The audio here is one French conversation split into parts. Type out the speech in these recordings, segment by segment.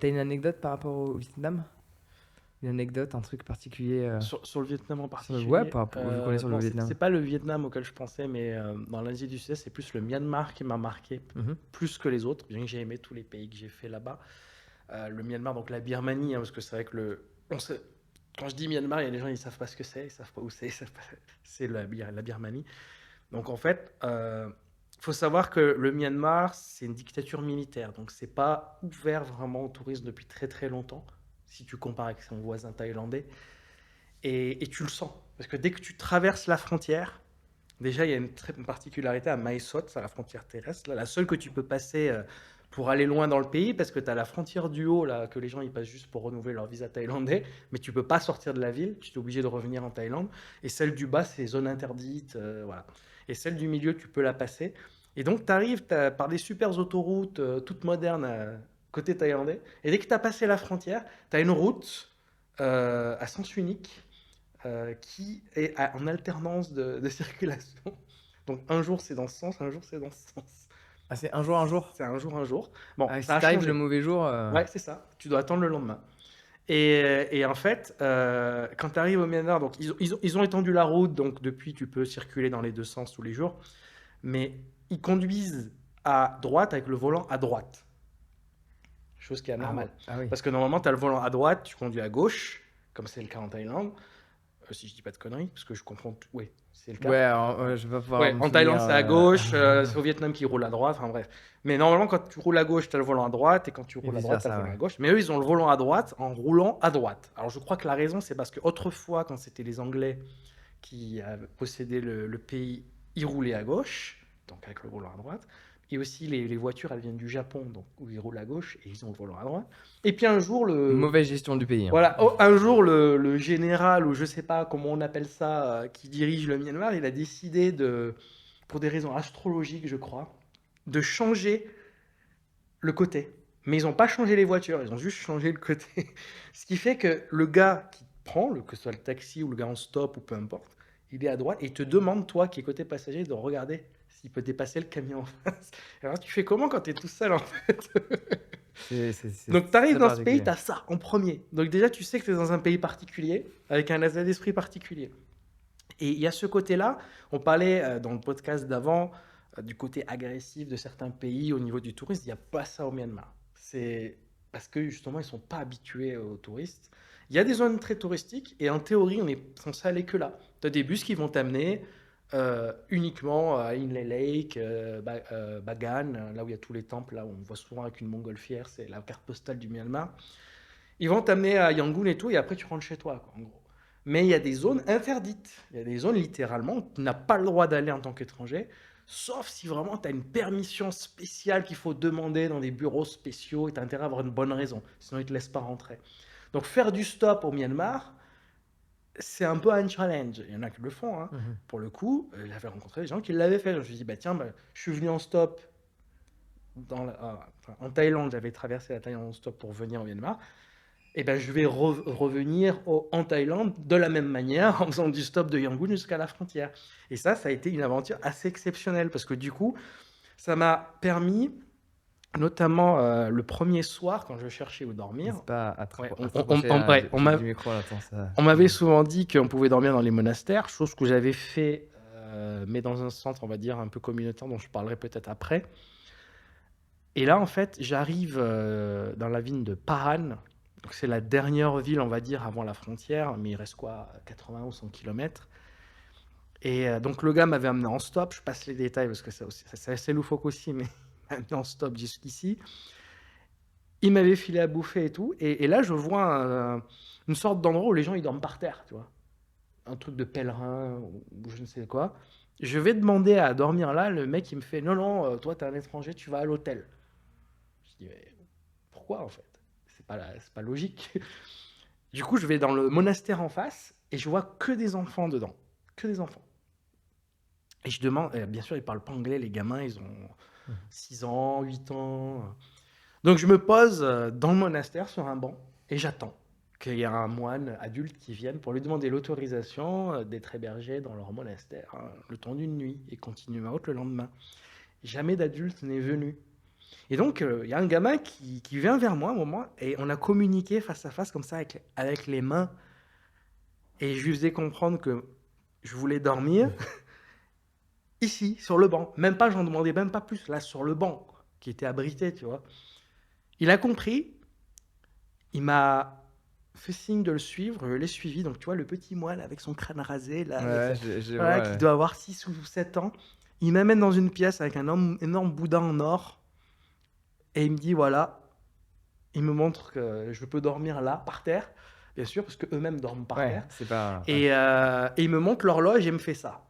T'as une anecdote par rapport au Vietnam? Une anecdote, un truc particulier Sur le Vietnam en Ouais, particulier, vu qu'on est sur le non, c'est Vietnam. pas le Vietnam auquel je pensais, mais dans l'Asie du Sud-Est, c'est plus le Myanmar qui m'a marqué Mhm. plus que les autres, bien que j'ai aimé tous les pays que j'ai fait là-bas. Le Myanmar, donc la Birmanie, hein, parce que c'est vrai que quand je dis Myanmar, il y a des gens ils savent pas ce que c'est, ils savent pas où c'est, ils savent pas- c'est la Birmanie. Donc en fait, faut savoir que le Myanmar, c'est une dictature militaire, donc c'est pas ouvert vraiment au tourisme depuis très très longtemps, si tu compares avec son voisin thaïlandais. Et tu le sens, parce que dès que tu traverses la frontière, déjà il y a une particularité à Mae Sot, c'est la frontière terrestre, là, la seule que tu peux passer pour aller loin dans le pays, parce que tu as la frontière du haut, là, que les gens ils passent juste pour renouveler leur visa thaïlandais, mais tu peux pas sortir de la ville, tu es obligé de revenir en Thaïlande. Et celle du bas, c'est zone interdite, voilà. Et celle du milieu, tu peux la passer. Et donc tu arrives par des super autoroutes toutes modernes côté thaïlandais, et dès que tu as passé la frontière, tu as une route à sens unique qui est en alternance de circulation. Donc un jour c'est dans ce sens, un jour c'est dans ce sens. Ah, c'est un jour, un jour? C'est un jour, un jour. Bon, Ah, ça si a t'arrives le changé. mauvais jour. Ouais, c'est ça. Tu dois attendre le lendemain. Et en fait, quand tu arrives au Myanmar, donc ils ont étendu la route, donc depuis tu peux circuler dans les deux sens tous les jours, mais ils conduisent à droite avec le volant à droite, chose qui est Ah, ouais. anormale. Ah oui. Parce que normalement, tu as le volant à droite, tu conduis à gauche, comme c'est le cas en Thaïlande, si je dis pas de conneries, parce que je comprends tout. Oui, c'est le Ouais, cas. alors, je vais pas pouvoir Ouais, me en souvenir. Thaïlande, c'est à gauche, c'est au Vietnam qui roule à droite, enfin bref. Mais normalement, quand tu roules à gauche, tu as le volant à droite, et quand tu Et roules à vice droite, tu as le versa, volant ouais. à gauche. Mais eux, ils ont le volant à droite en roulant à droite. Alors je crois que la raison, c'est parce qu'autrefois, quand c'était les Anglais qui possédaient le pays, ils roulaient à gauche, donc avec le volant à droite. Et aussi, les voitures, elles viennent du Japon, donc où ils roulent à gauche, et ils ont le volant à droite. Et puis un jour, Mauvaise gestion du pays, hein. voilà, oh, un jour, le général, ou je sais pas comment on appelle ça, qui dirige le Myanmar, il a décidé pour des raisons astrologiques, je crois, de changer le côté. Mais ils n'ont pas changé les voitures, ils ont juste changé le côté. Ce qui fait que le gars qui te prend, que ce soit le taxi ou le gars en stop ou peu importe, il est à droite et il te demande, toi qui es côté passager, de regarder s'il peut dépasser le camion en face. Alors tu fais comment quand tu es tout seul en fait? C'est Donc tu arrives très dans ce pays, particulier. tu as ça en premier. Donc déjà tu sais que tu es dans un pays particulier, avec un état d'esprit particulier. Et il y a ce côté-là, on parlait dans le podcast d'avant du côté agressif de certains pays au niveau du tourisme, il n'y a pas ça au Myanmar. C'est parce que justement, ils ne sont pas habitués aux touristes. Il y a des zones très touristiques et en théorie, on est censé aller que là. Tu as des bus qui vont t'amener uniquement à Inle Lake, Bagan, là où il y a tous les temples, là où on voit souvent avec une montgolfière, c'est la carte postale du Myanmar. Ils vont t'amener à Yangon et tout, et après tu rentres chez toi, quoi, en gros. Mais il y a des zones interdites. Il y a des zones littéralement où tu n'as pas le droit d'aller en tant qu'étranger, sauf si vraiment tu as une permission spéciale qu'il faut demander dans des bureaux spéciaux et tu as intérêt à avoir une bonne raison. Sinon, ils ne te laissent pas rentrer. Donc faire du stop au Myanmar, c'est un peu un challenge. Il y en a qui le font, hein. Mhm. Pour le coup, j'avais rencontré des gens qui l'avaient fait. Je me suis dit, bah, tiens, bah, je suis venu en stop en Thaïlande. J'avais traversé la Thaïlande en stop pour venir au Myanmar. Eh ben, je vais revenir en Thaïlande de la même manière en faisant du stop de Yangon jusqu'à la frontière. Et ça a été une aventure assez exceptionnelle parce que du coup, ça m'a permis, notamment le premier soir quand je cherchais où dormir, N'hésite pas ouais, à te rapprocher ouais, du micro, là, attends, on ça m'avait bouge. souvent dit qu'on pouvait dormir dans les monastères, chose que j'avais fait, mais dans un centre, on va dire, un peu communautaire dont je parlerai peut-être après. Et là, en fait, j'arrive dans la ville de Paran. Donc, c'est la dernière ville, on va dire, avant la frontière, mais il reste quoi, 80 ou 100 km. Et donc, le gars m'avait amené en stop. Je passe les détails parce que c'est assez loufoque aussi, mais il m'a amené en stop jusqu'ici. Il m'avait filé à bouffer et tout. Et là, je vois une sorte d'endroit où les gens ils dorment par terre, tu vois. Un truc de pèlerin ou je ne sais quoi. Je vais demander à dormir là. Le mec, il me fait non, non, toi, t'es un étranger, tu vas à l'hôtel. Je dis, mais pourquoi en fait? C'est pas logique. Du coup, je vais dans le monastère en face et je vois que des enfants dedans. Que des enfants. Et je demande, bien sûr, ils parlent pas anglais, les gamins, ils ont Mhm. 6 ans, 8 ans. Donc je me pose dans le monastère sur un banc et j'attends qu'il y ait un moine adulte qui vienne pour lui demander l'autorisation d'être hébergé dans leur monastère, hein, le temps d'une nuit et continuer ma route le lendemain. Jamais d'adulte n'est venu. Et donc, il y a un gamin qui vient vers moi à un moment et on a communiqué face à face comme ça avec les mains. Et je lui faisais comprendre que je voulais dormir ici, sur le banc. Même pas, j'en demandais même pas plus, là, sur le banc, quoi, qui était abrité, tu vois. Il a compris, il m'a fait signe de le suivre, je l'ai suivi. Donc, tu vois, le petit moine avec son crâne rasé, là, avec Ouais, je vois, voilà, qui doit avoir 6 ou 7 ans. Il m'amène dans une pièce avec un énorme boudin en or et il me dit, voilà, il me montre que je peux dormir là, par terre, bien sûr, parce qu'eux-mêmes dorment par ouais, terre. c'est pas... ouais. Et il me montre l'horloge et me fait ça.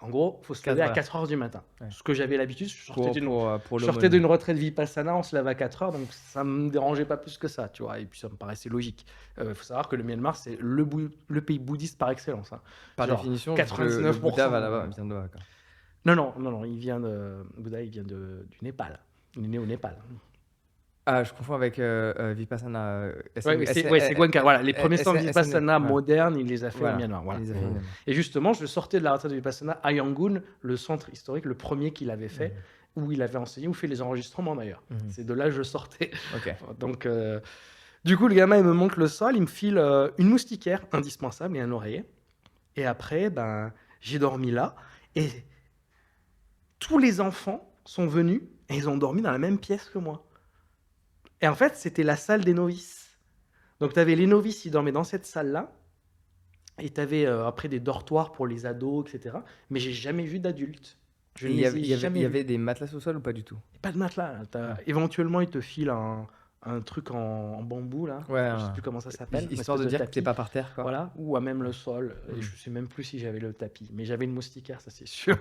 En gros, il faut se lever 4 à heures. 4 heures du matin. Ouais. Ce que j'avais l'habitude, je sortais Pour je sortais l'aumône. d'une retraite Vipassana, on se lève à 4 heures, donc ça me dérangeait pas plus que ça, tu vois. Et puis ça me paraissait logique. Il faut savoir que le Myanmar, c'est le pays bouddhiste par excellence. Hein. Par Genre, définition, le 99%. Bouddha va là-bas, vient de là, quoi. Non, Bouddha, il vient du Népal. Il est né au Népal. Ah, je confonds avec Vipassana. Ouais, c'est Goenka. Voilà, les premiers centres Vipassana modernes, il les a fait au Myanmar. Voilà. Il les a fait au Myanmar. Et justement, je sortais de la retraite de Vipassana à Yangon, le centre historique, le premier qu'il avait fait, où il avait enseigné, où fait les enregistrements d'ailleurs. C'est de là que je sortais. Ok. Donc, du coup, le gamin, il me montre le sol, il me file une moustiquaire indispensable et un oreiller. Et après, ben, j'ai dormi là. Et tous les enfants sont venus et ils ont dormi dans la même pièce que moi. Et en fait, c'était la salle des novices. Donc, tu avais les novices, ils dormaient dans cette salle-là. Et tu avais après des dortoirs pour les ados, etc. Mais j'ai jamais vu d'adultes. Je ne Il les ai y jamais vus. avait des matelas au sol ou pas du tout? Pas de matelas. Là. Éventuellement, ils te filent un truc en bambou, là. Ouais, Je sais plus comment ça s'appelle. histoire de dire que t'es pas par terre, quoi. Voilà, ou à même le sol. Et je sais même plus si j'avais le tapis. Mais j'avais une moustiquaire, ça c'est sûr.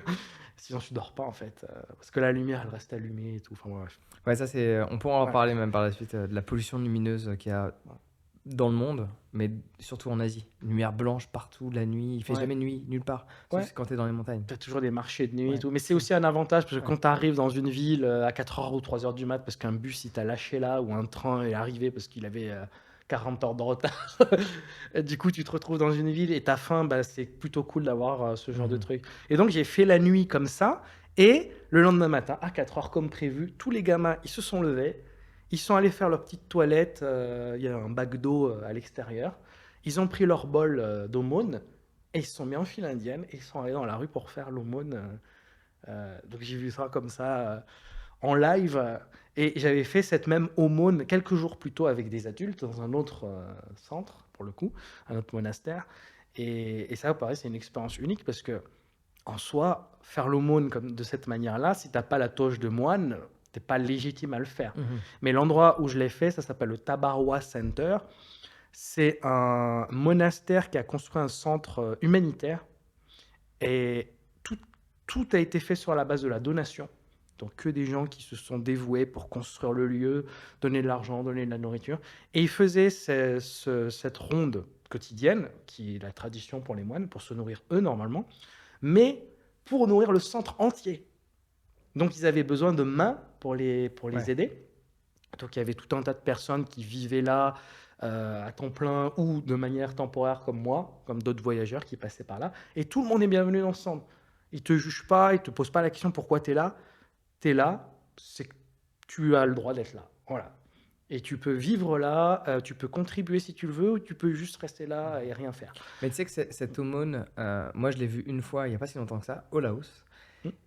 Sinon, tu dors pas, en fait. Parce que la lumière, elle reste allumée et tout. Enfin, bref. Ouais, ça c'est... On pourra en parler même par la suite, de la pollution lumineuse qu'il y a dans le monde, mais surtout en Asie. Une lumière blanche partout, la nuit. Il fait jamais nuit, nulle part. Sauf quand t'es dans les montagnes. Tu as toujours des marchés de nuit et tout. Mais c'est aussi un avantage, parce que quand tu arrives dans une ville à 4h ou 3h du mat, parce qu'un bus, il t'a lâché là, ou un train est arrivé parce qu'il avait 40 heures de retard. Du coup, tu te retrouves dans une ville et t'as faim, bah, c'est plutôt cool d'avoir ce genre de truc. Et donc, j'ai fait la nuit comme ça. Et le lendemain matin, à 4h comme prévu, tous les gamins, ils se sont levés. Ils sont allés faire leur petite toilette. Il y a un bac d'eau à l'extérieur. Ils ont pris leur bol d'aumône et ils se sont mis en file indienne et ils sont allés dans la rue pour faire l'aumône. Donc j'ai vu ça comme ça en live. Et j'avais fait cette même aumône quelques jours plus tôt avec des adultes dans un autre centre, pour le coup, un autre monastère. Et ça, pareil, c'est une expérience unique parce que, en soi, faire l'aumône de cette manière-là, si tu n'as pas la toge de moine, tu n'es pas légitime à le faire. Mais l'endroit où je l'ai fait, ça s'appelle le Tabarwa Center. C'est un monastère qui a construit un centre humanitaire et tout a été fait sur la base de la donation. Donc que des gens qui se sont dévoués pour construire le lieu, donner de l'argent, donner de la nourriture. Et ils faisaient cette ronde quotidienne, qui est la tradition pour les moines, pour se nourrir eux normalement, mais pour nourrir le centre entier. Donc ils avaient besoin de mains pour les aider. Donc il y avait tout un tas de personnes qui vivaient là à temps plein ou de manière temporaire comme moi, comme d'autres voyageurs qui passaient par là. Et tout le monde est bienvenu dans ce centre. Ils ne te jugent pas, ils ne te posent pas la question pourquoi tu es là. Tu es là, c'est que tu as le droit d'être là. Voilà. Et tu peux vivre là, tu peux contribuer si tu le veux, ou tu peux juste rester là et rien faire. Mais tu sais que cette aumône, moi je l'ai vue une fois, il n'y a pas si longtemps que ça, au Laos.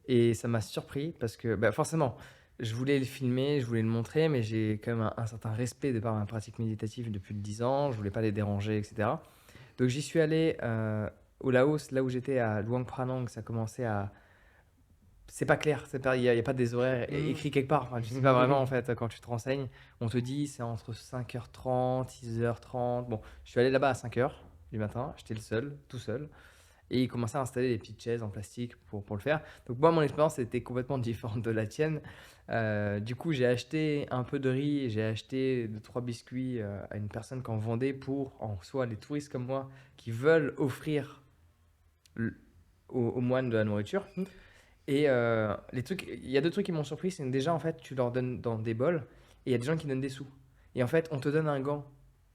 Et ça m'a surpris parce que, bah, forcément, je voulais le filmer, je voulais le montrer, mais j'ai quand même un certain respect de par ma pratique méditative depuis 10 ans, je voulais pas les déranger, etc. Donc j'y suis allé au Laos, là où j'étais à Luang Pranang, ça commençait à... C'est pas clair, il n'y a pas des horaires écrits quelque part, enfin, tu sais pas vraiment en fait quand tu te renseignes. On te dit c'est entre 5h30, 6h30. Bon, je suis allé là-bas à 5h du matin, j'étais le seul, tout seul. Et ils commençaient à installer des petites chaises en plastique pour le faire. Donc moi, mon expérience était complètement différente de la tienne. Du coup, j'ai acheté un peu de riz, j'ai acheté 2-3 biscuits à une personne qui en vendait pour, en soi, les touristes comme moi qui veulent offrir aux moines de la nourriture. Et il y a deux trucs qui m'ont surpris. C'est que déjà, en fait, tu leur donnes dans des bols et il y a des gens qui donnent des sous. Et en fait, on te donne un gant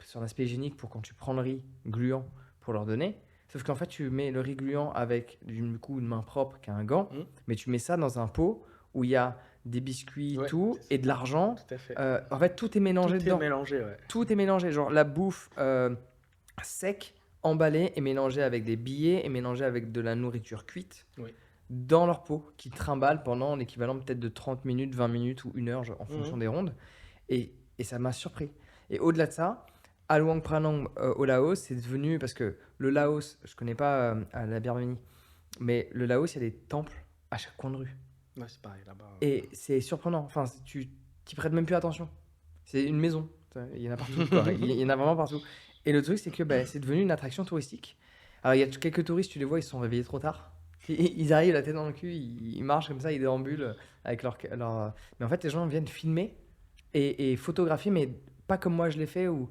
sur l'aspect hygiénique pour quand tu prends le riz gluant pour leur donner. Sauf qu'en fait, tu mets le riz gluant avec du coup une main propre qui a un gant, mais tu mets ça dans un pot où il y a des biscuits, Ouais, tout, c'est ça, et de l'argent. tout à fait. En fait, tout est mélangé Tout est dedans. mélangé, ouais. Tout est mélangé. Genre la bouffe sec, emballée, et mélangée avec des billets, et mélangée avec de la nourriture cuite Oui. dans leur pot, qui trimballent pendant l'équivalent peut-être de 30 minutes, 20 minutes ou 1 heure, en fonction Mhm. des rondes. Et ça m'a surpris. Et au-delà de ça, à Luang Prabang, au Laos, c'est devenu, parce que le Laos, je connais pas à la Birmanie, mais le Laos, il y a des temples à chaque coin de rue. Ouais, c'est pareil là-bas. Et c'est surprenant. Enfin, tu t'y prêtes même plus attention. C'est une maison. Il y en a partout, quoi. Il y en a vraiment partout. Et le truc, c'est que c'est devenu une attraction touristique. Alors, il y a quelques touristes, tu les vois, ils se sont réveillés trop tard. Ils arrivent la tête dans le cul, ils marchent comme ça, ils déambulent avec leur. Mais en fait, les gens viennent filmer et photographier, mais pas comme moi je l'ai fait, où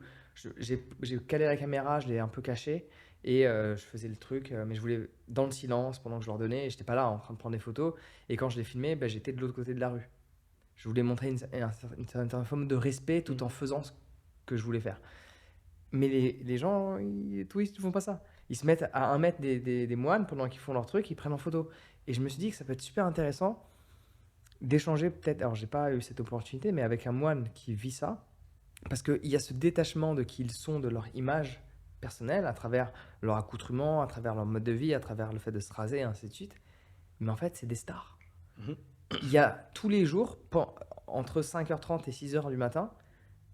j'ai calé la caméra, je l'ai un peu caché, et je faisais le truc, mais je voulais dans le silence pendant que je leur donnais, et j'étais pas là en train de prendre des photos. Et quand je l'ai filmé, j'étais de l'autre côté de la rue. Je voulais montrer une certaine forme de respect tout en faisant ce que je voulais faire. Mais les gens, les touristes, ne font pas ça. Ils se mettent à 1 mètre des moines pendant qu'ils font leur truc, ils prennent en photo. Et je me suis dit que ça peut être super intéressant d'échanger peut-être, alors j'ai pas eu cette opportunité, mais avec un moine qui vit ça, parce qu'il y a ce détachement de qui ils sont, de leur image personnelle, à travers leur accoutrement, à travers leur mode de vie, à travers le fait de se raser, et ainsi de suite. Mais en fait, c'est des stars. Mhm. Il y a tous les jours, entre 5h30 et 6h du matin,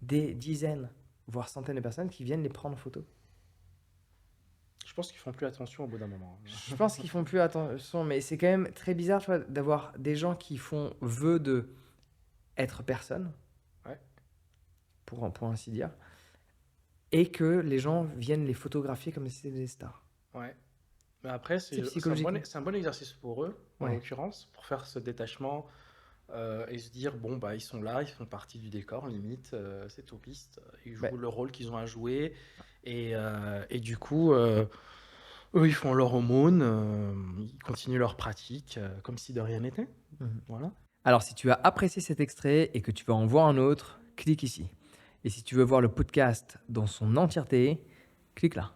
des dizaines, voire centaines de personnes qui viennent les prendre en photo. Je pense qu'ils font plus attention au bout d'un moment. Je pense qu'ils font plus attention, mais c'est quand même très bizarre, tu vois, d'avoir des gens qui font vœu de être personne, Ouais. pour ainsi dire, et que les gens viennent les photographier comme si c'était des stars. Ouais. Mais après, C'est c'est un psychologiquement. c'est un bon exercice pour eux, en Ouais. l'occurrence, pour faire ce détachement et se dire, bon, bah, ils sont là, ils font partie du décor, limite, ces touristes, ils jouent Bah, le rôle qu'ils ont à jouer. Et du coup, eux, ils font leur aumône, ils continuent leur pratique comme si de rien n'était. mhm. Voilà. Alors, si tu as apprécié cet extrait et que tu veux en voir un autre, clique ici. Et si tu veux voir le podcast dans son entièreté, clique là.